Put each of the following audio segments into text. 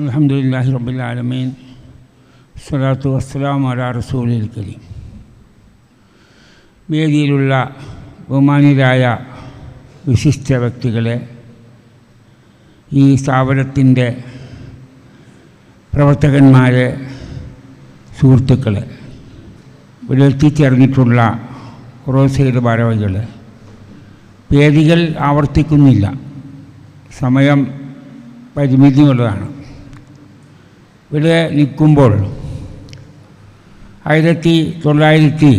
അൽഹംദുലില്ലാഹി റബ്ബിൽ ആലമീൻ സ്വലാത്തു വസ്സലാമു അലാ റസൂലിൽ കരീം. വേദിയിലുള്ള ബഹുമാന്യരായ വിശിഷ്ട വ്യക്തികളെ, ഈ സ്ഥാപനത്തിൻ്റെ പ്രവർത്തകന്മാരെ, സുഹൃത്തുക്കളെ, ഇവിടെ എത്തിച്ചേർന്നിട്ടുള്ള റോസയുടെ ഭാരവാഹികൾ, വേദികൾ ആവർത്തിക്കുന്നില്ല, സമയം പരിമിതിയുള്ളതാണ്. ഇവിടെ നിൽക്കുമ്പോൾ 1976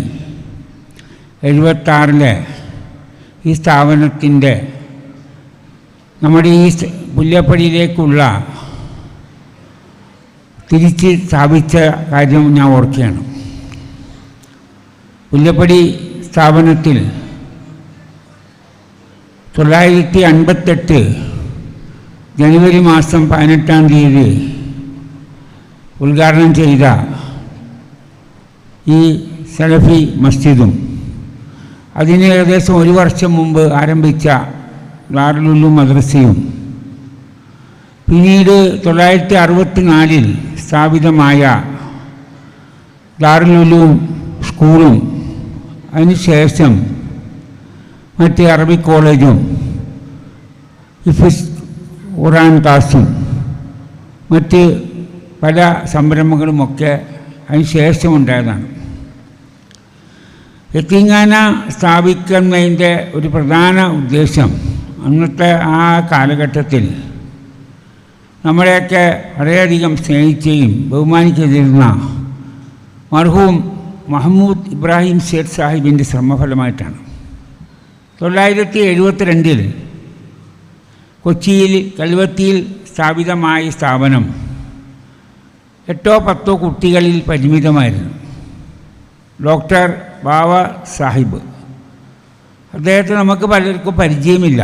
ഈ സ്ഥാപനത്തിൻ്റെ നമ്മുടെ ഈ പുല്ലപ്പടിയിലേക്കുള്ള തിരിച്ച് സ്ഥാപിച്ച കാര്യം ഞാൻ ഓർക്കുകയാണ്. പുല്ലപ്പടി സ്ഥാപനത്തിൽ 1958 ജനുവരി മാസം 18-ാം തീയതി ഉദ്ഘാടനം ചെയ്ത ഈ സലഫി മസ്ജിദും അതിന് ഏകദേശം 1 വർഷം മുമ്പ് ആരംഭിച്ച ദാറുൽ ഉലൂം മദ്രസയും പിന്നീട് 1964 സ്ഥാപിതമായ ദാറുൽ ഉലൂം സ്കൂളും അതിനുശേഷം മറ്റ് അറബിക് കോളേജും ഹിഫ്സ് ഖുർആൻ ക്ലാസും മറ്റ് പല സംരംഭങ്ങളുമൊക്കെ അതിന് ശേഷമുണ്ടായതാണ്. യതീംഖാന സ്ഥാപിക്കുന്നതിൻ്റെ ഒരു പ്രധാന ഉദ്ദേശം അന്നത്തെ ആ കാലഘട്ടത്തിൽ നമ്മളെയൊക്കെ വളരെയധികം സ്നേഹിക്കുകയും ബഹുമാനിക്കുകയും മർഹൂം മഹ്മൂദ് ഇബ്രാഹിം സേഠ് സാഹിബിൻ്റെ ശ്രമഫലമായിട്ടാണ്. 1972 കൊച്ചിയിൽ കൽവത്തിയിൽ സ്ഥാപിതമായ സ്ഥാപനം 8-10 കുട്ടികളിൽ പരിമിതമായിരുന്നു. ഡോക്ടർ ബാവ സാഹിബ്, അദ്ദേഹത്തെ നമുക്ക് പലർക്കും പരിചയമില്ല.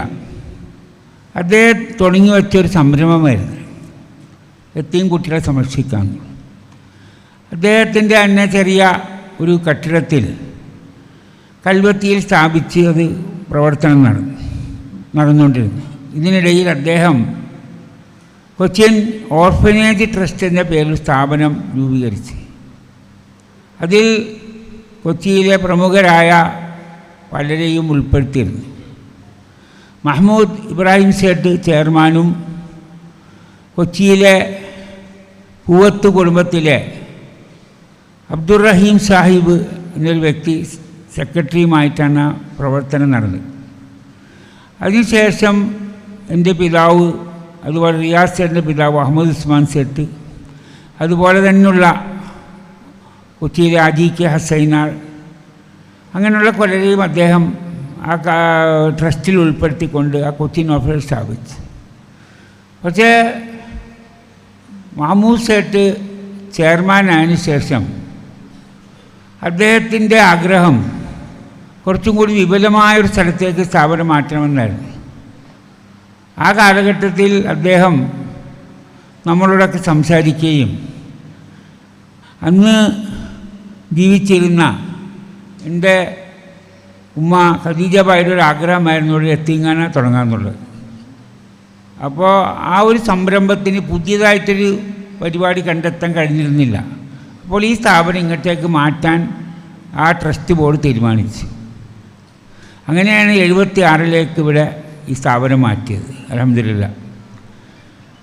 അദ്ദേഹം തുടങ്ങി വെച്ചൊരു സംരംഭമായിരുന്നു എത്തിയും കുട്ടികളെ സംരക്ഷിക്കാൻ. അദ്ദേഹത്തിൻ്റെ തന്നെ ചെറിയ ഒരു കെട്ടിടത്തിൽ കൽവത്തിയിൽ സ്ഥാപിച്ച് അത് പ്രവർത്തനം നടന്നുകൊണ്ടിരുന്നു. ഇതിനിടയിൽ അദ്ദേഹം കൊച്ചിൻ ഓർഫനേജ് ട്രസ്റ്റ് എന്ന പേരിൽ സ്ഥാപനം രൂപീകരിച്ചു. അതിൽ കൊച്ചിയിലെ പ്രമുഖരായ പലരെയും ഉൾപ്പെടുത്തിയിരുന്നു. മഹ്മൂദ് ഇബ്രാഹിം സേഠ് ചെയർമാനും കൊച്ചിയിലെ പൂവത്ത് കുടുംബത്തിലെ അബ്ദുറഹീം സാഹിബ് എന്നൊരു വ്യക്തി സെക്രട്ടറിയുമായിട്ടാണ് പ്രവർത്തനം നടന്നത്. അതിനുശേഷം എൻ്റെ പിതാവ്, അതുപോലെ റിയാസ് സേഠിൻ്റെ പിതാവ് അഹമ്മദ് ഉസ്മാൻ സേഠ്, അതുപോലെ തന്നെയുള്ള കൊച്ചിയിലെ ആജി കെ ഹസൈനാർ, അങ്ങനെയുള്ള പലരെയും അദ്ദേഹം ആ ട്രസ്റ്റിൽ ഉൾപ്പെടുത്തിക്കൊണ്ട് ആ കൊച്ചിൻ ഓഫീസ് സ്ഥാപിച്ചു. പക്ഷേ മഹ്മൂദ് സേഠ് ചെയർമാനായതിനു ശേഷം അദ്ദേഹത്തിൻ്റെ ആഗ്രഹം കുറച്ചും കൂടി വിപുലമായൊരു സ്ഥലത്തേക്ക് സ്ഥാപനം മാറ്റണമെന്നായിരുന്നു. ആ കാലഘട്ടത്തിൽ അദ്ദേഹം നമ്മളോടൊക്കെ സംസാരിക്കുകയും അന്ന് ജീവിച്ചിരുന്ന എൻ്റെ ഉമ്മ ഖദീജ ബായിയുടെ ഒരു ആഗ്രഹമായിരുന്നു ഒരു യതീംഖാന തുടങ്ങാമെന്നുള്ളത്. അപ്പോൾ ആ ഒരു സംരംഭത്തിന് പുതിയതായിട്ടൊരു പരിപാടി കണ്ടെത്താൻ കഴിഞ്ഞിരുന്നില്ല. അപ്പോൾ ഈ സ്ഥാപനം ഇങ്ങോട്ടേക്ക് മാറ്റാൻ ആ ട്രസ്റ്റ് ബോർഡ് തീരുമാനിച്ചു. അങ്ങനെയാണ് 1976 ഇവിടെ ഈ സ്ഥാപനം മാറ്റിയത്. അൽഹംദുലില്ലാഹ്.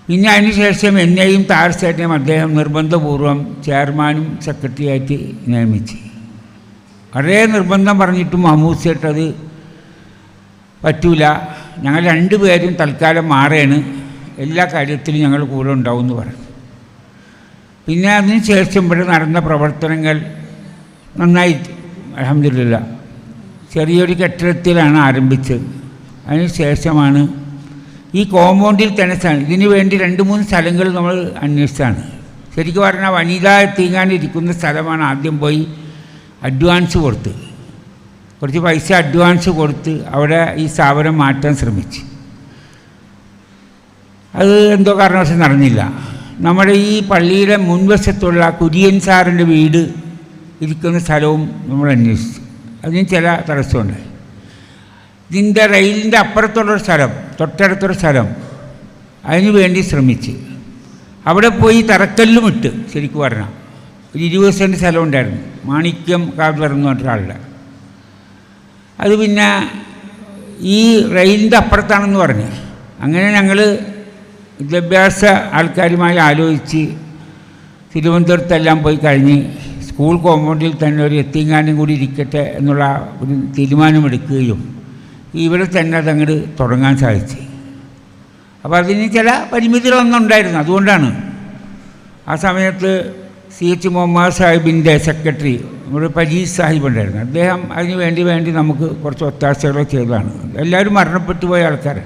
പിന്നെ അതിനുശേഷം എന്നെയും താർ സേഠിനെയും അദ്ദേഹം നിർബന്ധപൂർവ്വം ചെയർമാനും സെക്രട്ടറിയായിട്ട് നിയമിച്ചു. വളരെ നിർബന്ധം പറഞ്ഞിട്ടും മഹ്മൂദ് സേഠ് അത് പറ്റൂല, ഞങ്ങൾ 2 പേരും തൽക്കാലം മാറുകയാണ്, എല്ലാ കാര്യത്തിലും ഞങ്ങൾ കൂടെ ഉണ്ടാവും എന്ന് പറഞ്ഞു. പിന്നെ അതിന് ശേഷം ഇവിടെ നടന്ന പ്രവർത്തനങ്ങൾ നന്നായി അൽഹംദുലില്ലാഹ്. ചെറിയൊരു കെട്ടിടത്തിലാണ് ആരംഭിച്ചത്. അതിന് ശേഷമാണ് ഈ കോമ്പൗണ്ടിൽ തന്നെ ഇതിനു വേണ്ടി 2-3 സ്ഥലങ്ങൾ നമ്മൾ അന്വേഷിച്ചാണ്. ശരിക്കും പറഞ്ഞാൽ വനിതാ എത്തിങ്ങാൻ ഇരിക്കുന്ന സ്ഥലമാണ് ആദ്യം പോയി അഡ്വാൻസ് കൊടുത്ത്, കുറച്ച് പൈസ അഡ്വാൻസ് കൊടുത്ത് അവിടെ ഈ സ്ഥാപനം മാറ്റാൻ ശ്രമിച്ചു. അത് എന്തോ കാരണവശാൽ നടന്നില്ല. നമ്മുടെ ഈ പള്ളിയുടെ മുൻവശത്തുള്ള കുര്യൻ സാറിൻ്റെ വീട് ഇരിക്കുന്ന സ്ഥലവും നമ്മൾ അന്വേഷിച്ചു. അതിന് ചില തടസ്സമുണ്ട്. ഇതിൻ്റെ റെയിലിൻ്റെ അപ്പുറത്തുള്ളൊരു സ്ഥലം, തൊട്ടടുത്തൊരു സ്ഥലം, അതിനു വേണ്ടി ശ്രമിച്ച് അവിടെ പോയി തറക്കല്ലും ഇട്ട്. ശരിക്കും പറഞ്ഞാൽ ഒരു 20 സെൻറ്റ് സ്ഥലം ഉണ്ടായിരുന്നു, മാണിക്യം കാവ്ലർ എന്ന് പറഞ്ഞ. അത് പിന്നെ ഈ റെയിലിൻ്റെ അപ്പുറത്താണെന്ന് പറഞ്ഞ് അങ്ങനെ ഞങ്ങൾ വിദ്യാഭ്യാസ ആൾക്കാരുമായി ആലോചിച്ച് തിരുവനന്തപുരത്തെല്ലാം പോയി കഴിഞ്ഞ് സ്കൂൾ കോമ്പൗണ്ടിൽ തന്നെ ഒരു എത്തിങ്ങാനും കൂടി ഇരിക്കട്ടെ എന്നുള്ള ഒരു തീരുമാനമെടുക്കുകയും ഇവിടെ തന്നെ അതങ്ങോട്ട് തുടങ്ങാൻ സാധിച്ചു. അപ്പോൾ അതിന് ചില പരിമിതികളൊന്നും ഉണ്ടായിരുന്നു. അതുകൊണ്ടാണ് ആ സമയത്ത് CH മുഹമ്മദ് സാഹിബിൻ്റെ സെക്രട്ടറി നമ്മുടെ പരീസ് സാഹിബ് ഉണ്ടായിരുന്നു. അദ്ദേഹം അതിന് വേണ്ടി നമുക്ക് കുറച്ച് ഒത്താശകൾ ചെയ്തതാണ്. എല്ലാവരും മരണപ്പെട്ടു പോയ ആൾക്കാർ.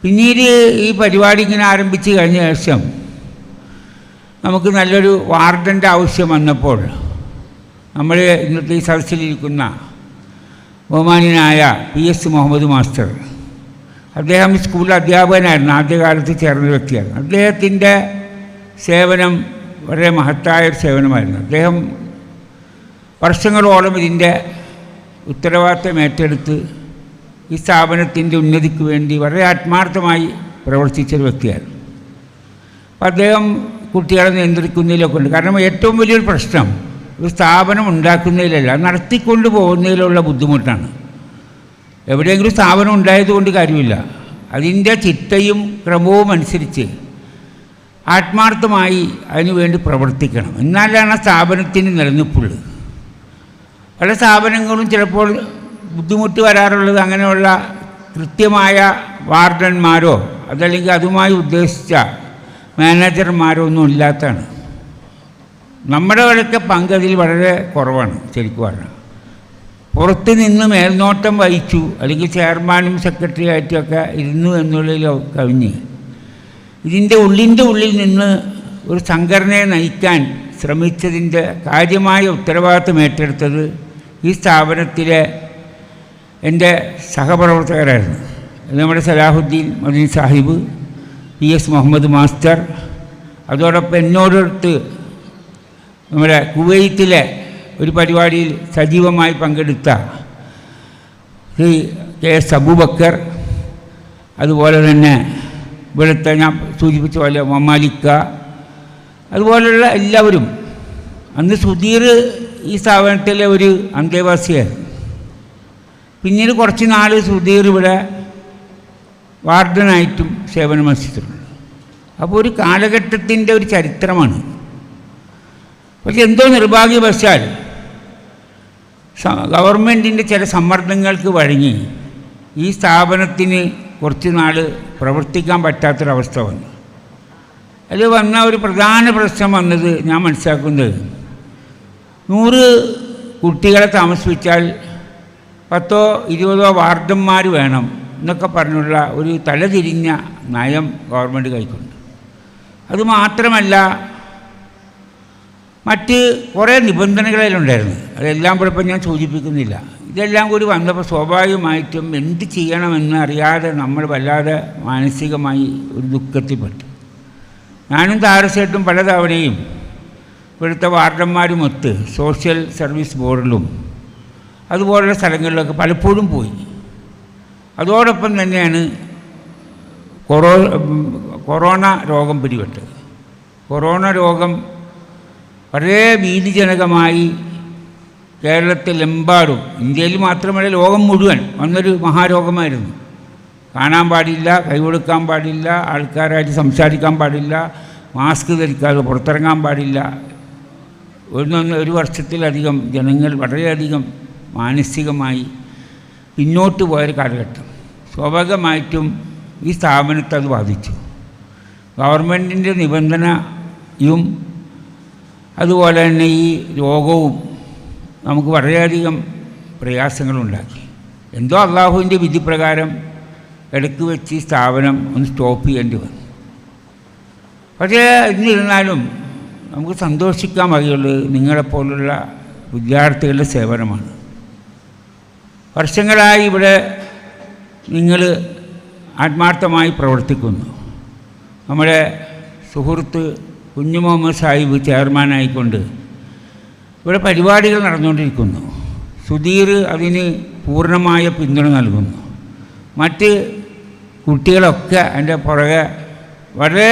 പിന്നീട് ഈ പരിപാടി ഇങ്ങനെ ആരംഭിച്ച് കഴിഞ്ഞ ശേഷം നമുക്ക് നല്ലൊരു വാർഡൻ്റെ ആവശ്യം വന്നപ്പോൾ നമ്മൾ ഇന്നത്തെ ഈ സദസ്സിലിരിക്കുന്ന ബഹുമാന്യനായ PS മുഹമ്മദ് മാസ്റ്റർ, അദ്ദേഹം സ്കൂളിൽ അധ്യാപകനായിരുന്നു, ആദ്യകാലത്ത് ചേർന്ന വ്യക്തിയാണ്. അദ്ദേഹത്തിൻ്റെ സേവനം വളരെ മഹത്തായ ഒരു സേവനമായിരുന്നു. അദ്ദേഹം വർഷങ്ങളോളം ഇതിൻ്റെ ഉത്തരവാദിത്തം ഏറ്റെടുത്ത് ഈ സ്ഥാപനത്തിൻ്റെ ഉന്നതിക്ക് വേണ്ടി വളരെ ആത്മാർത്ഥമായി പ്രവർത്തിച്ചൊരു വ്യക്തിയാണ്. അപ്പോൾ അദ്ദേഹം കുട്ടികളെ നിയന്ത്രിക്കുന്നതിലൊക്കെ ഉണ്ട്. കാരണം ഏറ്റവും വലിയൊരു പ്രശ്നം ഒരു സ്ഥാപനം ഉണ്ടാക്കുന്നതിലല്ല, നടത്തിക്കൊണ്ട് പോകുന്നതിലുള്ള ബുദ്ധിമുട്ടാണ്. എവിടെയെങ്കിലും സ്ഥാപനം ഉണ്ടായതുകൊണ്ട് കാര്യമില്ല, അതിൻ്റെ ചിട്ടയും ക്രമവും അനുസരിച്ച് ആത്മാർത്ഥമായി അതിനുവേണ്ടി പ്രവർത്തിക്കണം. എന്നാലാണ് സ്ഥാപനത്തിന് നിലനിൽപ്പുള്ളത്. പല സ്ഥാപനങ്ങളും ചിലപ്പോൾ ബുദ്ധിമുട്ട് വരാറുള്ളത് അങ്ങനെയുള്ള കൃത്യമായ വാർഡന്മാരോ അതല്ലെങ്കിൽ അതുമായി ഉദ്ദേശിച്ച മാനേജർമാരോ ഒന്നും ഇല്ലാത്തതാണ്. നമ്മുടെ വഴക്കെ പങ്ക് അതിൽ വളരെ കുറവാണ്. ശരിക്കും പറഞ്ഞാൽ പുറത്ത് നിന്ന് മേൽനോട്ടം വഹിച്ചു അല്ലെങ്കിൽ ചെയർമാനും സെക്രട്ടറി ആയിട്ടുമൊക്കെ ഇരുന്നു എന്നുള്ളതിൽ കവിഞ്ഞ് ഇതിൻ്റെ ഉള്ളിൽ നിന്ന് ഒരു സംഘടനയെ നയിക്കാൻ ശ്രമിച്ചതിൻ്റെ കാര്യമായ ഉത്തരവാദിത്വം ഏറ്റെടുത്തത് ഈ സ്ഥാപനത്തിലെ എൻ്റെ സഹപ്രവർത്തകരായിരുന്നു. നമ്മുടെ സലാഹുദ്ദീൻ മദീൻ സാഹിബ്, PS മുഹമ്മദ് മാസ്റ്റർ, അതോടൊപ്പം എന്നോടടുത്ത് നമ്മുടെ കുവൈത്തിലെ ഒരു പരിപാടിയിൽ സജീവമായി പങ്കെടുത്ത KS അബൂബക്കർ, അതുപോലെ തന്നെ ഇവിടുത്തെ ഞാൻ സൂചിപ്പിച്ച പോലെ മമാലിക്ക, അതുപോലുള്ള എല്ലാവരും. അന്ന് സുധീർ ഈ സ്ഥാപനത്തിലെ ഒരു അന്തേവാസിയായിരുന്നു. പിന്നീട് കുറച്ച് നാൾ സുധീർ ഇവിടെ വാർഡനായിട്ടും സേവനമനുഷ്ഠിച്ചിട്ടുണ്ട്. അപ്പോൾ ഒരു കാലഘട്ടത്തിൻ്റെ ഒരു ചരിത്രമാണ്. പക്ഷെ എന്തോ നിർഭാഗ്യവശാൽ ഗവൺമെൻറ്റിൻ്റെ ചില സമ്മർദ്ദങ്ങൾക്ക് വഴങ്ങി ഈ സ്ഥാപനത്തിന് കുറച്ച് നാൾ പ്രവർത്തിക്കാൻ പറ്റാത്തൊരവസ്ഥ വന്നു. അതിൽ വന്ന ഒരു പ്രധാന പ്രശ്നം വന്നത് ഞാൻ മനസ്സിലാക്കുന്നത് 100 കുട്ടികളെ താമസിപ്പിച്ചാൽ 10-20 വാർഡന്മാർ വേണം എന്നൊക്കെ പറഞ്ഞുള്ള ഒരു തലതിരിഞ്ഞ നയം ഗവൺമെൻറ് കൈക്കൊണ്ട്. അതുമാത്രമല്ല മറ്റ് കുറേ നിബന്ധനകളിലുണ്ടായിരുന്നു. അതെല്ലാം കൂടെ ഇപ്പം ഞാൻ സൂചിപ്പിക്കുന്നില്ല. ഇതെല്ലാം കൂടി വന്നപ്പോൾ സ്വാഭാവികമായിട്ടും എന്ത് ചെയ്യണമെന്ന് അറിയാതെ നമ്മൾ വല്ലാതെ മാനസികമായി ഒരു ദുഃഖത്തിൽപ്പെട്ടു. ഞാനും താരസേട്ടും പല തവണയും ഇവിടുത്തെ വാർഡന്മാരുമൊത്ത് സോഷ്യൽ സർവീസ് ബോർഡിലും അതുപോലുള്ള സ്ഥലങ്ങളിലൊക്കെ പലപ്പോഴും പോയി. അതോടൊപ്പം തന്നെയാണ് കൊറോണ രോഗം പിടിപെട്ടത്. കൊറോണ രോഗം വളരെ ഭീതിജനകമായി കേരളത്തിലെമ്പാടും, ഇന്ത്യയിൽ മാത്രമല്ല ലോകം മുഴുവൻ വന്നൊരു മഹാരോഗമായിരുന്നു. കാണാൻ പാടില്ല, കൈകൊടുക്കാൻ പാടില്ല, ആൾക്കാരായിട്ട് സംസാരിക്കാൻ പാടില്ല, മാസ്ക് ധരിക്കാതെ പുറത്തിറങ്ങാൻ പാടില്ല. ഒരു വർഷത്തിലധികം ജനങ്ങൾ വളരെയധികം മാനസികമായി പിന്നോട്ട് പോയൊരു കാലഘട്ടം. സ്വാഭാവികമായിട്ടും ഈ സ്ഥാപനത്തെ അത് ബാധിച്ചു. ഗവൺമെൻറ്റിൻ്റെ നിബന്ധനയും അതുപോലെ തന്നെ ഈ രോഗവും നമുക്ക് വളരെയധികം പ്രയാസങ്ങളുണ്ടാക്കി. എന്തോ അള്ളാഹുവിൻ്റെ വിധിപ്രകാരം ഇടയ്ക്ക് വെച്ച് ഈ സ്ഥാപനം ഒന്ന് സ്റ്റോപ്പ് ചെയ്യേണ്ടി വന്നു. പക്ഷേ എന്നിരുന്നാലും നമുക്ക് സന്തോഷിക്കാൻ വകയുള്ളത് നിങ്ങളെപ്പോലുള്ള വിദ്യാർത്ഥികളുടെ സേവനമാണ്. വർഷങ്ങളായി ഇവിടെ നിങ്ങൾ ആത്മാർത്ഥമായി പ്രവർത്തിക്കുന്നു. നമ്മുടെ സുഹൃത്ത് കുഞ്ഞു മുഹമ്മദ് സാഹിബ് ചെയർമാനായിക്കൊണ്ട് ഇവിടെ പരിപാടികൾ നടന്നുകൊണ്ടിരിക്കുന്നു. സുധീർ അതിന് പൂർണ്ണമായ പിന്തുണ നൽകുന്നു. മറ്റ് കുട്ടികളൊക്കെ അതിൻ്റെ പുറകെ വളരെ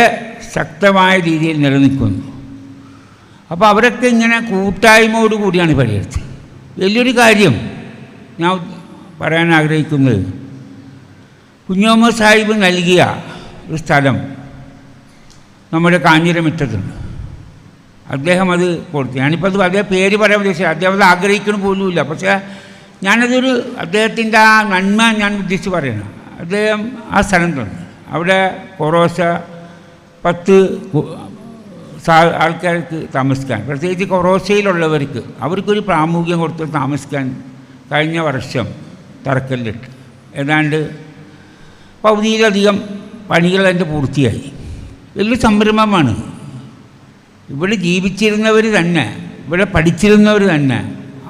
ശക്തമായ രീതിയിൽ നിലനിൽക്കുന്നു. അപ്പോൾ അവരൊക്കെ ഇങ്ങനെ കൂട്ടായ്മയോട് കൂടിയാണ് പരിഹരിച്ചത്. വലിയൊരു കാര്യം ഞാൻ പറയാൻ ആഗ്രഹിക്കുന്നത്, കുഞ്ഞോമ്മ സാഹിബ് നൽകിയ ഒരു സ്ഥലം നമ്മുടെ കാഞ്ഞിരമിറ്റത്തുണ്ട്. അദ്ദേഹം അത് കൊടുത്തു. ഞാനിപ്പോൾ അത് അതേ പേര് പറയാൻ ഉദ്ദേശിച്ചത്, അദ്ദേഹം അത് ആഗ്രഹിക്കണ പോലുമില്ല. പക്ഷേ ഞാനതൊരു അദ്ദേഹത്തിൻ്റെ ആ നന്മ ഞാൻ ഉദ്ദേശിച്ച് പറയണം. അദ്ദേഹം ആ സ്ഥലം തന്നു. അവിടെ കൊറോസ 10 ആൾക്കാർക്ക് താമസിക്കാൻ, പ്രത്യേകിച്ച് കൊറോസയിലുള്ളവർക്ക് അവർക്കൊരു പ്രാമുഖ്യം കൊടുത്ത് താമസിക്കാൻ കഴിഞ്ഞ വർഷം തറക്കല്ലിട്ട് ഏതാണ്ട് പകുതിയിലധികം പണികൾ അതിൻ്റെ പൂർത്തിയായി. വലിയ സംരംഭമാണ്. ഇവിടെ ജീവിച്ചിരുന്നവർ തന്നെ, ഇവിടെ പഠിച്ചിരുന്നവർ തന്നെ,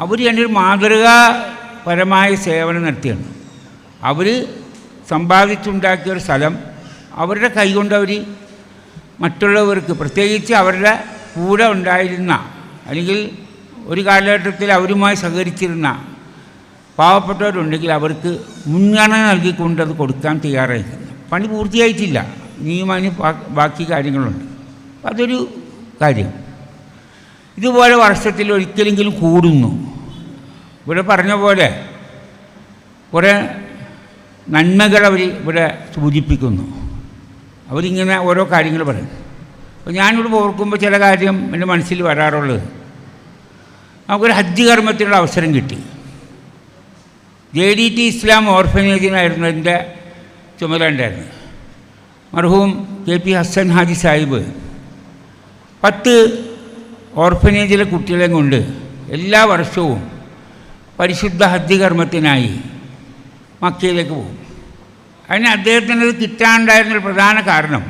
അവർ രണ്ടൊരു മാതൃകാപരമായ സേവനം നടത്തിയാണ്. അവർ സമ്പാദിച്ചുണ്ടാക്കിയൊരു സ്ഥലം അവരുടെ കൈകൊണ്ട് അവർ മറ്റുള്ളവർക്ക്, പ്രത്യേകിച്ച് അവരുടെ കൂടെ ഉണ്ടായിരുന്ന അല്ലെങ്കിൽ ഒരു കാലഘട്ടത്തിൽ അവരുമായി സഹകരിച്ചിരുന്ന പാവപ്പെട്ടവരുണ്ടെങ്കിൽ അവർക്ക് മുൻഗണന നൽകിക്കൊണ്ട് അത് കൊടുക്കാൻ തയ്യാറായിരിക്കുന്നു. പണി പൂർത്തിയായിട്ടില്ല, ഇനിയും അതിന് ബാക്കി കാര്യങ്ങളുണ്ട്. അതൊരു കാര്യം. ഇതുപോലെ വർഷത്തിൽ ഒരിക്കലെങ്കിലും കൂടുന്നു. ഇവിടെ പറഞ്ഞ പോലെ കുറേ നന്മകൾ അവർ ഇവിടെ സൂചിപ്പിക്കുന്നു. അവരിങ്ങനെ ഓരോ കാര്യങ്ങൾ പറയും. അപ്പോൾ ഞാനിവിടെ ഓർക്കുമ്പോൾ ചില കാര്യം എൻ്റെ മനസ്സിൽ വരാറുള്ളത്, നമുക്കൊരു ഹജ്ജ് കർമ്മത്തിനുള്ള അവസരം കിട്ടി. JDT ഇസ്ലാം ഓർഫനേജിനായിരുന്നു എൻ്റെ ചുമതല ഉണ്ടായിരുന്നു. മർഹൂം KP ഹസൻ ഹാജി സാഹിബ് 10 ഓർഫനേജിലെ കുട്ടികളെയും കൊണ്ട് എല്ലാ വർഷവും പരിശുദ്ധ ഹജ്ജ് കർമ്മത്തിനായി മക്കയിലേക്ക് പോകും. അതിന് അദ്ദേഹത്തിനത് കിട്ടാണ്ടായിരുന്നൊരു പ്രധാന കാരണം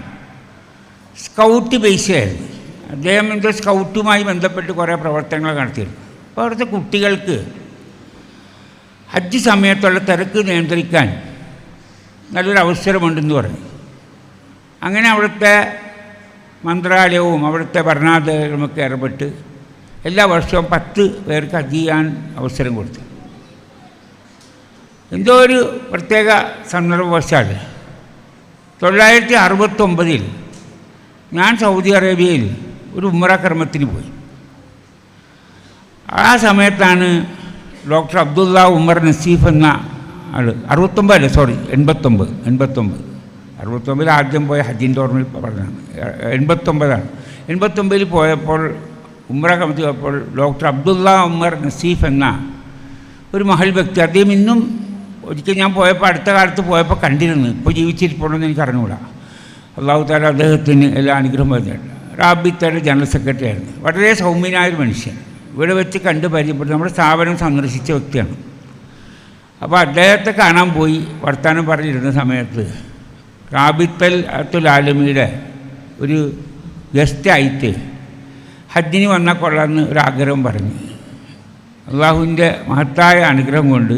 സ്കൗട്ട് ബേസായിരുന്നു. അദ്ദേഹം എന്തോ സ്കൗട്ടുമായി ബന്ധപ്പെട്ട് കുറേ പ്രവർത്തനങ്ങൾ നടത്തിയിരുന്നു. അപ്പോൾ അവിടുത്തെ കുട്ടികൾക്ക് ഹജ്ജ് സമയത്തുള്ള തിരക്ക് നിയന്ത്രിക്കാൻ നല്ലൊരു അവസരമുണ്ടെന്ന് പറഞ്ഞു. അങ്ങനെ അവിടുത്തെ മന്ത്രാലയവും അവിടുത്തെ ഭരണാധികാരികളുമൊക്കെ ഇടപെട്ട് എല്ലാ വർഷവും 10 പേർക്ക് ഹജ്ജ് ചെയ്യാൻ അവസരം കൊടുത്തു. എന്തോ ഒരു പ്രത്യേക സന്ദർഭവശാൽ 1969 ഞാൻ സൗദി അറേബ്യയിൽ ഒരു ഉംറ കർമ്മത്തിന് പോയി. ആ സമയത്താണ് ഡോക്ടർ അബ്ദുള്ള ഉമർ നസീഫ് എന്ന ആൾ, 89 ആദ്യം പോയ ഹജ്ജിൻ്റെ ഓർമ്മയിൽ പറഞ്ഞാണ്, 89 പോയപ്പോൾ ഉംറ കമ്മിറ്റി പോയപ്പോൾ ഡോക്ടർ അബ്ദുള്ള ഉമർ നസീഫ് എന്ന ഒരു മഹൽ വ്യക്തി, അദ്ദേഹം ഇന്നും ഒരിക്കൽ ഞാൻ പോയപ്പോൾ അടുത്ത കാലത്ത് പോയപ്പോൾ കണ്ടിരുന്നു, ഇപ്പോൾ ജീവിച്ചിരിപ്പുണ്ടെന്ന് എനിക്ക് അറിഞ്ഞുകൂടാ. അള്ളാഹു താല അദ്ദേഹത്തിന് എല്ലാ അനുഗ്രഹം പറഞ്ഞിട്ടുണ്ട്. റാബിത്തയുടെ ജനറൽ സെക്രട്ടറി ആയിരുന്നു. വളരെ സൗമ്യനായൊരു മനുഷ്യൻ. ഇവിടെ വെച്ച് കണ്ട് പരിചയപ്പെട്ടു. നമ്മുടെ സ്ഥാപനം സന്ദർശിച്ച വ്യക്തിയാണ്. അപ്പോൾ അദ്ദേഹത്തെ കാണാൻ പോയി വർത്തമാനം പറഞ്ഞിരുന്ന സമയത്ത് റാബിത്തൽ അത്തുൽ ആലമിയുടെ ഒരു ഗസ്റ്റായിട്ട് ഹജ്ജിന് വന്നാൽ കൊള്ളാമെന്ന് ഒരാഗ്രഹം പറഞ്ഞു. അള്ളാഹുവിൻ്റെ മഹത്തായ അനുഗ്രഹം കൊണ്ട്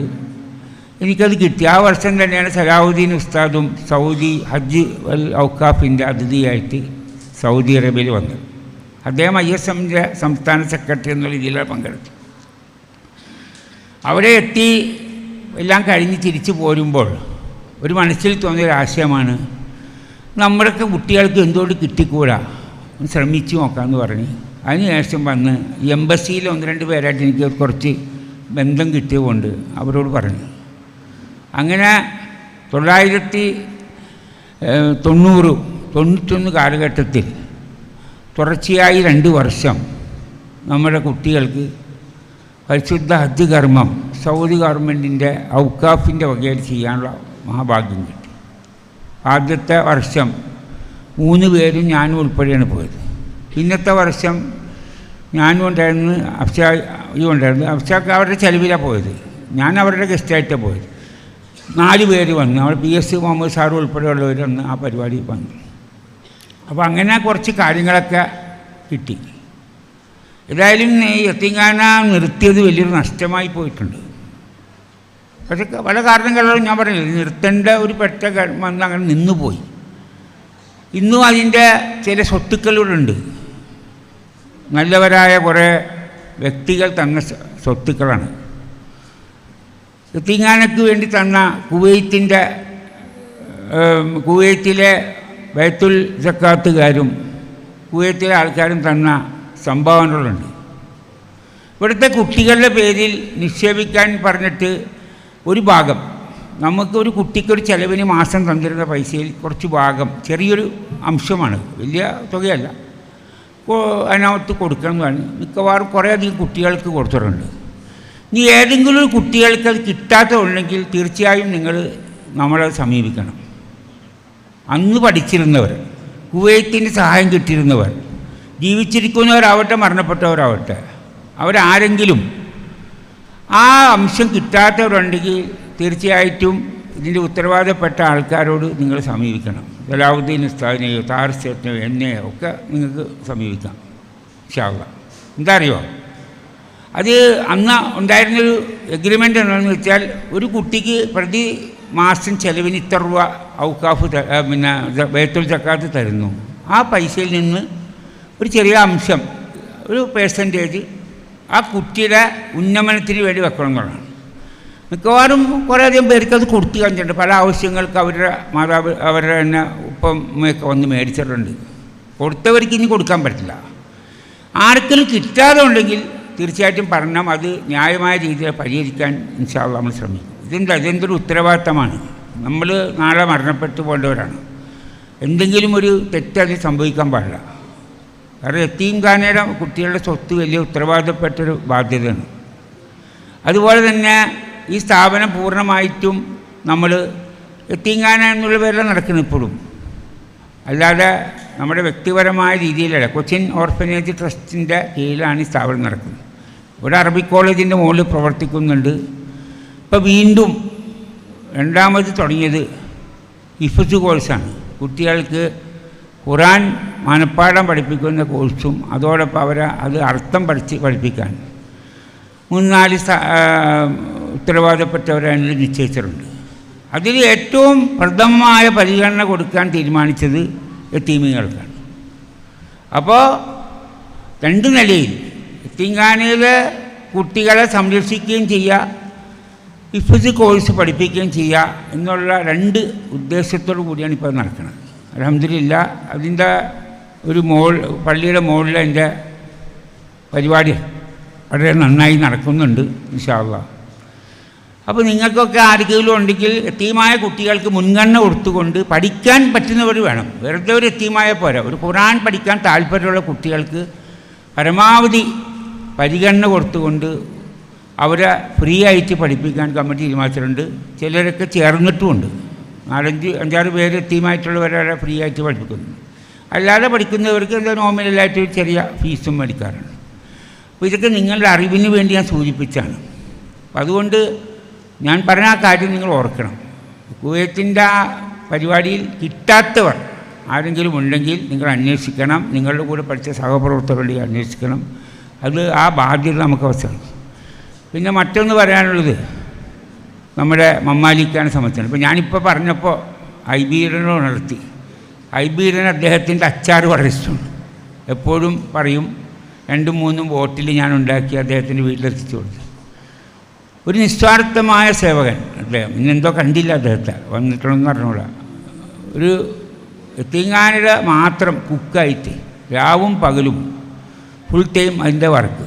എനിക്കത് കിട്ടി. ആ വർഷം തന്നെയാണ് സലാഹുദ്ദീൻ ഉസ്താദും സൗദി ഹജ്ജ് വൽ ഔക്കാഫിൻ്റെ അതിഥിയായിട്ട് സൗദി അറേബ്യയിൽ വന്നത്. അദ്ദേഹം ISMൻ്റെ സംസ്ഥാന സെക്രട്ടറി എന്നുള്ള രീതിയിലാണ് പങ്കെടുത്തു. അവിടെ എത്തി എല്ലാം കഴിഞ്ഞ് തിരിച്ചു പോരുമ്പോൾ ഒരു മനസ്സിൽ തോന്നിയൊരാശയമാണ്, നമ്മുടെയൊക്കെ കുട്ടികൾക്ക് എന്തുകൊണ്ട് കിട്ടിക്കൂടാ, ശ്രമിച്ചു നോക്കാമെന്ന് പറഞ്ഞ് അതിനുശേഷം വന്ന് എംബസിയിൽ 1-2 പേരായിട്ട് എനിക്ക് കുറച്ച് ബന്ധം കിട്ടിയതുകൊണ്ട് അവരോട് പറഞ്ഞു. അങ്ങനെ 1991 കാലഘട്ടത്തിൽ തുടർച്ചയായി 2 വർഷം നമ്മുടെ കുട്ടികൾക്ക് പരിശുദ്ധ ഹജ്ജ് കർമ്മം സൗദി ഗവൺമെൻറ്റിൻ്റെ ഔക്കാഫിൻ്റെ വകയിൽ ചെയ്യാനുള്ള മഹാഭാഗ്യം കിട്ടി. ആദ്യത്തെ വർഷം 3 പേരും ഞാനും ഉൾപ്പെടെയാണ് പോയത്. പിന്നത്തെ വർഷം ഞാനും ഉണ്ടായിരുന്നു, അഫ്ഷായും ഉണ്ടായിരുന്നു. അഫ്ഷാക്ക് അവരുടെ ചെലവിലാണ് പോയത്, ഞാൻ അവരുടെ ഗസ്റ്റായിട്ടാണ് പോയത്. 4 പേര് വന്നു. അവിടെ PS മുഹമ്മദ് സാർ ഉൾപ്പെടെയുള്ളവർ വന്ന് ആ പരിപാടി വന്നു. അപ്പോൾ അങ്ങനെ കുറച്ച് കാര്യങ്ങളൊക്കെ കിട്ടി. ഏതായാലും ഈ യത്തീംഖാന നിർത്തിയത് വലിയൊരു നഷ്ടമായി പോയിട്ടുണ്ട്. പക്ഷേ പല കാരണങ്ങളും ഞാൻ പറഞ്ഞില്ല, നിർത്തേണ്ട ഒരു പെട്ട വന്ന് അങ്ങനെ നിന്നുപോയി. ഇന്നും അതിൻ്റെ ചില സ്വത്തുക്കളുണ്ട്. നല്ലവരായ കുറേ വ്യക്തികൾ തന്ന സ്വത്തുക്കളാണ്. യത്തീംഖാനയ്ക്ക് വേണ്ടി തന്ന കുവൈറ്റിലെ ബൈത്തുൽ സക്കാത്തുകാരും കുവൈത്തിലെ ആൾക്കാരും തന്ന സംഭാവനകളുണ്ട്. ഇവിടുത്തെ കുട്ടികളുടെ പേരിൽ നിക്ഷേപിക്കാൻ പറഞ്ഞിട്ട് ഒരു ഭാഗം നമുക്കൊരു കുട്ടിക്കൊരു ചിലവിന് മാസം തന്നിരുന്ന പൈസയിൽ കുറച്ച് ഭാഗം ചെറിയൊരു അംശമാണ്, വലിയ തുകയല്ല, അതിനകത്ത് കൊടുക്കണം എന്നാണ്. മിക്കവാറും കുറേയധികം കുട്ടികൾക്ക് കൊടുത്തിട്ടുണ്ട്. ഇനി ഏതെങ്കിലും ഒരു കുട്ടികൾക്ക് അത് കിട്ടാത്തതുണ്ടെങ്കിൽ തീർച്ചയായും നിങ്ങൾ നമ്മളെ സമീപിക്കണം. അന്ന് പഠിച്ചിരുന്നവർ, കുവൈത്തിന് സഹായം കിട്ടിയിരുന്നവർ, ജീവിച്ചിരിക്കുന്നവരാവട്ടെ മരണപ്പെട്ടവരാവട്ടെ, അവരാരെങ്കിലും ആ അംശം കിട്ടാത്തവരുണ്ടെങ്കിൽ തീർച്ചയായിട്ടും ഇതിൻ്റെ ഉത്തരവാദപ്പെട്ട ആൾക്കാരോട് നിങ്ങൾ സമീപിക്കണം. ജലാലുദ്ദീൻ ഉസ്താദിനെയോ താർ സ്റ്റേറ്റിനെയോ എന്നെയോ ഒക്കെ നിങ്ങൾക്ക് സമീപിക്കാം. ഇൻഷാ അല്ലാഹ്. എന്താ അറിയോ, അത് അന്ന് ഉണ്ടായിരുന്നൊരു എഗ്രിമെൻ്റ് എന്താണെന്ന് വെച്ചാൽ ഒരു കുട്ടിക്ക് പ്രതി മാസം ചെലവിന് ഇത്ര രൂപ ഔക്കാഫ് പിന്നെ ബൈത്തുൽ സക്കാത്ത് തരുന്നു. ആ പൈസയിൽ നിന്ന് ഒരു ചെറിയ അംശം, ഒരു പെർസെൻറ്റേജ് ആ കുട്ടിയുടെ ഉന്നമനത്തിന് വേണ്ടി വെക്കണം എന്നുള്ളതാണ്. മിക്കവാറും കുറേയധികം പേർക്ക് അത് കൊടുത്തു കഴിഞ്ഞിട്ടുണ്ട്. പല ആവശ്യങ്ങൾക്ക് അവരുടെ തന്നെ ഉപ്പമ്മയൊക്കെ വന്ന് മേടിച്ചിട്ടുണ്ട്. കൊടുത്തവർക്ക് ഇനി കൊടുക്കാൻ പറ്റില്ല. ആർക്കെങ്കിലും കിട്ടാതെ ഉണ്ടെങ്കിൽ തീർച്ചയായിട്ടും പറഞ്ഞാൽ അത് ന്യായമായ രീതിയിൽ പരിഹരിക്കാൻ ഇൻഷാ അല്ലാഹ് നമ്മൾ ശ്രമിക്കും. ഇതെന്തൊരു ഉത്തരവാദിത്തമാണ്. നമ്മൾ നാളെ മരണപ്പെട്ടു പോകേണ്ടവരാണ്. എന്തെങ്കിലും ഒരു തെറ്റത് സംഭവിക്കാൻ പാടില്ല. കാരണം യതീംഖാനയുടെ കുട്ടികളുടെ സ്വത്ത് വലിയ ഉത്തരവാദിത്തപ്പെട്ടൊരു ബാധ്യതയാണ്. അതുപോലെ തന്നെ ഈ സ്ഥാപനം പൂർണ്ണമായിട്ടും നമ്മൾ യതീംഖാന എന്നുള്ള പേരിലാണ് നടക്കുന്നത് ഇപ്പോഴും, അല്ലാതെ നമ്മുടെ വ്യക്തിപരമായ രീതിയിലല്ല. കൊച്ചിൻ ഓർഫനേജ് ട്രസ്റ്റിൻ്റെ കീഴിലാണ് ഈ സ്ഥാപനം നടക്കുന്നത്. ഇവിടെ അറബിക് കോളേജിൻ്റെ മുകളിൽ പ്രവർത്തിക്കുന്നുണ്ട്. ഇപ്പോൾ വീണ്ടും രണ്ടാമത് തുടങ്ങിയത് ഹിഫ്സ് കോഴ്സാണ്. കുട്ടികൾക്ക് ഖുർആൻ മനപ്പാഠം പഠിപ്പിക്കുന്ന കോഴ്സും അതോടൊപ്പം അവരെ അത് അർത്ഥം പഠിപ്പിക്കാൻ 3-4 ഉത്തരവാദപ്പെട്ടവരെ അതിൽ നിശ്ചയിച്ചിട്ടുണ്ട്. അതിൽ ഏറ്റവും പ്രഥമമായ പരിഗണന കൊടുക്കാൻ തീരുമാനിച്ചത് യതീമുകൾക്കാണ്. അപ്പോൾ 2 നിലയിൽ യതീംഖാനയിലെ കുട്ടികളെ സംരക്ഷിക്കുകയും ചെയ്യുക, ഹിഫ്സ് കോഴ്സ് പഠിപ്പിക്കുകയും ചെയ്യുക എന്നുള്ള 2 ഉദ്ദേശത്തോടു കൂടിയാണ് ഇപ്പോൾ നടക്കുന്നത്. അൽഹംദുലില്ലാ അതിൻ്റെ ഒരു പള്ളിയുടെ മുകളിൽ അതിൻ്റെ പരിപാടി വളരെ നന്നായി നടക്കുന്നുണ്ട് ഇൻഷാ അല്ലാഹ്. അപ്പോൾ നിങ്ങൾക്കൊക്കെ ആരെങ്കിലും ഉണ്ടെങ്കിൽ യതീമായ കുട്ടികൾക്ക് മുൻഗണന കൊടുത്തുകൊണ്ട് പഠിക്കാൻ പറ്റുന്നവർ വേണം. വെറുതെ ഒരു യതീമായ പോരാ. ഒരു ഖുർആൻ പഠിക്കാൻ താല്പര്യമുള്ള കുട്ടികൾക്ക് പരമാവധി പരിഗണന കൊടുത്തുകൊണ്ട് അവരെ ഫ്രീ ആയിട്ട് പഠിപ്പിക്കാൻ കമ്മിറ്റി തീരുമാനിച്ചിട്ടുണ്ട്. ചിലരൊക്കെ ചേർന്നിട്ടുമുണ്ട്. 4-5-6 പേര് യതീമായിട്ടുള്ളവരെ ഫ്രീ ആയിട്ട് പഠിപ്പിക്കുന്നു. അല്ലാതെ പഠിക്കുന്നവർക്ക് എന്താ നോമിനലായിട്ട് ചെറിയ ഫീസും മേടിക്കാറുണ്ട്. അപ്പോൾ ഇതൊക്കെ നിങ്ങളുടെ അറിവിന് വേണ്ടി ഞാൻ സൂചിപ്പിച്ചാണ്. അപ്പം അതുകൊണ്ട് ഞാൻ പറഞ്ഞ ആ കാര്യം നിങ്ങൾ ഓർക്കണം. കുവൈത്തിൻ്റെ ആ പരിപാടിയിൽ കിട്ടാത്തവർ ആരെങ്കിലും ഉണ്ടെങ്കിൽ നിങ്ങൾ അന്വേഷിക്കണം. നിങ്ങളുടെ കൂടെ പഠിച്ച സഹപ്രവർത്തകരുടെ അന്വേഷിക്കണം. അത് ആ ബാധ്യത നമുക്ക് അവസാനം. പിന്നെ മറ്റൊന്ന് പറയാനുള്ളത് നമ്മുടെ മമ്മാലിക്കാനെ സംബന്ധിച്ചാണ്. ഇപ്പോൾ ഞാനിപ്പോൾ പറഞ്ഞപ്പോൾ ഐബീരനോ നടത്തി. ഐബീരൻ അദ്ദേഹത്തിൻ്റെ അച്ചാർ വളരെ ഇഷ്ടമാണ്. എപ്പോഴും പറയും 2-3 ബോട്ടിൽ ഞാൻ ഉണ്ടാക്കി അദ്ദേഹത്തിൻ്റെ വീട്ടിലെത്തിച്ചു കൊടുത്തു. ഒരു നിസ്വാർത്ഥമായ സേവകൻ അദ്ദേഹം. ഇന്നെന്തോ കണ്ടില്ല അദ്ദേഹത്തെ, വന്നിട്ടുണ്ടെന്ന് പറഞ്ഞുകൂടാ. ഒരു യതീംഖാനയുടെ മാത്രം കുക്കായിട്ട് രാവും പകലും ഫുൾ ടൈം അതിൻ്റെ വർക്ക്.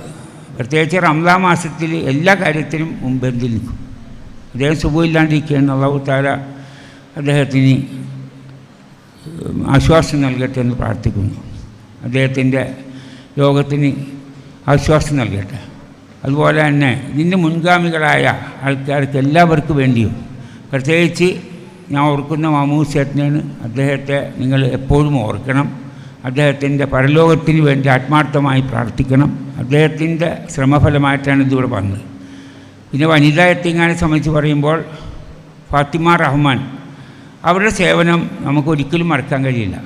പ്രത്യേകിച്ച് റംസാൻ മാസത്തിൽ എല്ലാ കാര്യത്തിനും മുൻപന്തിൽ നിൽക്കും. അദ്ദേഹം സുഖമില്ലാണ്ടിരിക്കുകയാണ്. അല്ലാഹു തആല അദ്ദേഹത്തിന് ആശ്വാസം നൽകട്ടെ എന്ന് പ്രാർത്ഥിക്കുന്നു. അദ്ദേഹത്തിൻ്റെ രോഗത്തിന് ആശ്വാസം നൽകട്ടെ. അതുപോലെ തന്നെ ഇതിൻ്റെ മുൻഗാമികളായ ആൾക്കാർക്ക് എല്ലാവർക്കും വേണ്ടിയും പ്രത്യേകിച്ച് ഞാൻ ഓർക്കുന്ന മാമൂദ് ചേട്ടനാണ്. അദ്ദേഹത്തെ നിങ്ങൾ എപ്പോഴും ഓർക്കണം. അദ്ദേഹത്തിൻ്റെ പരലോകത്തിന് വേണ്ടി ആത്മാർത്ഥമായി പ്രാർത്ഥിക്കണം. അദ്ദേഹത്തിൻ്റെ ശ്രമഫലമായിട്ടാണ് ഇതിവിടെ വന്നത്. പിന്നെ വനിതാ യതീംഖാനയെ സംബന്ധിച്ച് പറയുമ്പോൾ ഫാത്തിമ റഹ്മാൻ, അവരുടെ സേവനം നമുക്കൊരിക്കലും മറക്കാൻ കഴിയില്ല.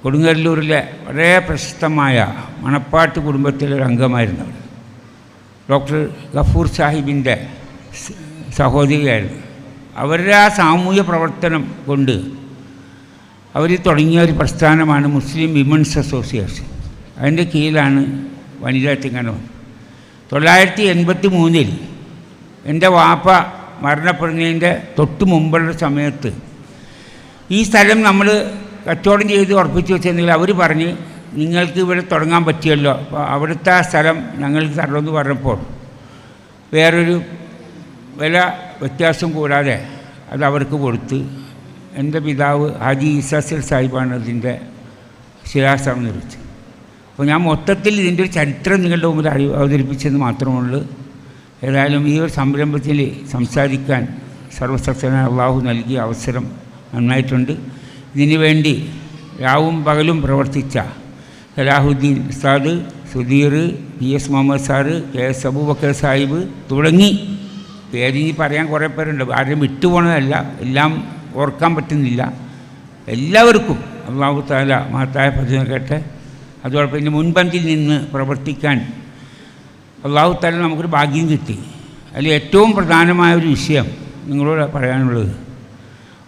കൊടുങ്ങല്ലൂരിലെ വളരെ പ്രശസ്തമായ മണപ്പാട്ട് കുടുംബത്തിലെ ഒരു അംഗമായിരുന്നവർ. ഡോക്ടർ ഗഫൂർ സാഹിബിൻ്റെ സഹോദരിയായിരുന്നു. അവരുടെ ആ സാമൂഹ്യ പ്രവർത്തനം കൊണ്ട് അവർ തുടങ്ങിയ ഒരു പ്രസ്ഥാനമാണ് മുസ്ലിം വിമൻസ് അസോസിയേഷൻ. അതിൻ്റെ കീഴിലാണ് വനിതാ യതീംഖാന. 1983 എൻ്റെ വാപ്പ മരണപ്പെടുന്നതിൻ്റെ തൊട്ട് മുമ്പുള്ള സമയത്ത് ഈ സ്ഥലം നമ്മൾ കച്ചവടം ചെയ്ത് ഉറപ്പിച്ച് വെച്ചെങ്കിൽ അവർ പറഞ്ഞ് നിങ്ങൾക്ക് ഇവിടെ തുടങ്ങാൻ പറ്റിയല്ലോ, അപ്പോൾ അവിടുത്തെ ആ സ്ഥലം ഞങ്ങൾക്ക് തരണമെന്ന് പറഞ്ഞപ്പോൾ വേറൊരു വില വ്യത്യാസം കൂടാതെ അത് അവർക്ക് കൊടുത്ത് എൻ്റെ പിതാവ് ഹാജി ഇസാസിൽ സാഹിബാണ് അതിൻ്റെ ശിലാസ്ഥാപനം നിർമ്മിച്ചത്. അപ്പോൾ ഞാൻ മൊത്തത്തിൽ ഇതിൻ്റെ ഒരു ചരിത്രം നിങ്ങളുടെ മുമ്പിൽ അവതരിപ്പിച്ചെന്ന് മാത്രമുള്ളൂ. ഏതായാലും ഈ ഒരു സംരംഭത്തിൽ സംസാരിക്കാൻ സർവശക്തനായ അള്ളാഹു നൽകിയ അവസരം നന്നായിട്ടുണ്ട്. ഇതിനു വേണ്ടി രാവും പകലും പ്രവർത്തിച്ച Salahuddin Ustad, Sudheer, PS Muhammad sir, KS Abubakar Sahib തുടങ്ങി പേരിനി പറയാൻ കുറേ പേരുണ്ട്, ആരും വിട്ടുപോകണതല്ല, എല്ലാം ഓർക്കാൻ പറ്റുന്നില്ല. എല്ലാവർക്കും അള്ളാഹു തആല മഹത്തായ പ്രതിഫലം കേട്ടെ. അതോടൊപ്പം ഇതിൻ്റെ മുൻപന്തിയിൽ നിന്ന് പ്രവർത്തിക്കാൻ അള്ളാഹു തആല നമുക്കൊരു ഭാഗ്യം കിട്ടി. അതിൽ ഏറ്റവും പ്രധാനമായ ഒരു വിഷയം നിങ്ങളോട് പറയാനുള്ളത്,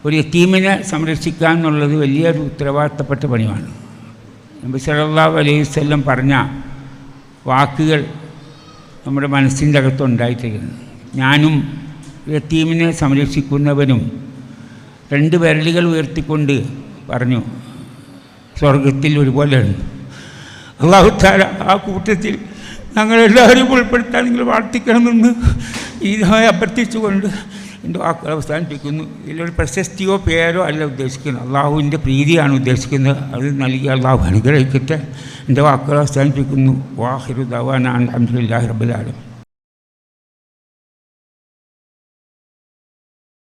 ഒരു യതീമിനെ സംരക്ഷിക്കുക എന്നുള്ളത് വലിയൊരു ഉത്തരവാദിത്തപ്പെട്ട പണിയാണ്. നബി സല്ലല്ലാഹു അലൈഹി വസല്ലം പറഞ്ഞ വാക്കുകൾ നമ്മുടെ മനസ്സിൻ്റെ അകത്തുണ്ടായിത്തീരുന്നു. ഞാനും യതീമിനെ സംരക്ഷിക്കുന്നവനും 2 വിരലുകൾ ഉയർത്തിക്കൊണ്ട് പറഞ്ഞു, സ്വർഗത്തിൽ ഒരുപോലെയാണ്. അല്ലാഹു തആല ആ കൂട്ടത്തിൽ ഞങ്ങളെല്ലാവരും ഉൾപ്പെടുത്താൻ നിങ്ങൾ പ്രാർത്ഥിക്കണമെന്ന് ഇതായി അഭ്യർത്ഥിച്ചുകൊണ്ട് എൻ്റെ വാക്കുകൾ അവസാനിപ്പിക്കുന്നു. ഇതിലൊരു പ്രശസ്തിയോ പേരോ അല്ല ഉദ്ദേശിക്കുന്നത്, അള്ളാഹുവിൻ്റെ പ്രീതിയാണ് ഉദ്ദേശിക്കുന്നത്. അത് നൽകി അള്ളാഹു അനുഗ്രഹിക്കട്ടെ. എൻ്റെ വാക്കുകൾ അവസാനിപ്പിക്കുന്നു. വാഹിറു ദഅ്വാനാ അൽഹംദുലില്ലാഹി റബ്ബിൽ ആലമീൻ.